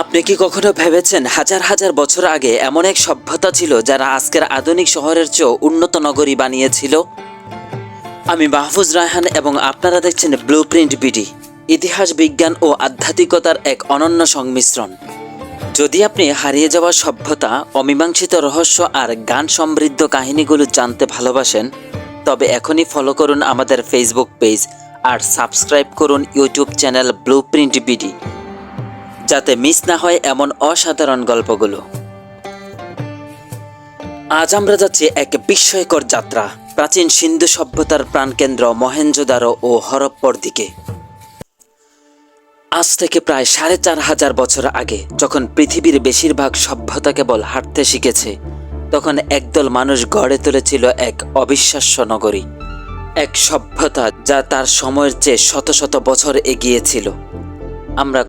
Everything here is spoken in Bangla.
আপনি কি কখনো ভেবেছেন হাজার হাজার বছর আগে এমন এক সভ্যতা ছিল যারা আজকের আধুনিক শহরের চেয়েও উন্নত নগরী বানিয়েছিল? আমি মাহফুজ রায়হান এবং আপনারা দেখছেন ব্লুপ্রিন্ট বিডি, ইতিহাস, বিজ্ঞান ও আধ্যাত্মিকতার এক অনন্য সংমিশ্রণ। যদি আপনি হারিয়ে যাওয়া সভ্যতা, অমীমাংসিত রহস্য আর গান সমৃদ্ধ কাহিনীগুলো জানতে ভালোবাসেন, তবে এখনই ফলো করুন আমাদের ফেসবুক পেজ আর সাবস্ক্রাইব করুন ইউটিউব চ্যানেল ব্লুপ্রিন্ট বিডি, যাতে মিস না হয় এমন অসাধারণ গল্পগুলো। আজ আমরা যাচ্ছি এক বিস্ময়কর যাত্রা, প্রাচীন সিন্ধু সভ্যতার প্রাণকেন্দ্র মহেঞ্জোদারো ও হরপ্পার দিকে। আজ থেকে প্রায় ৪,৫০০ বছর আগে, যখন পৃথিবীর বেশিরভাগ সভ্যতা কেবল হাঁটতে শিখেছে, তখন একদল মানুষ গড়ে তুলেছিল এক অবিশ্বাস্য নগরী, এক সভ্যতা যা তার সময়ের চেয়ে শত শত বছর এগিয়ে ছিল। আমরা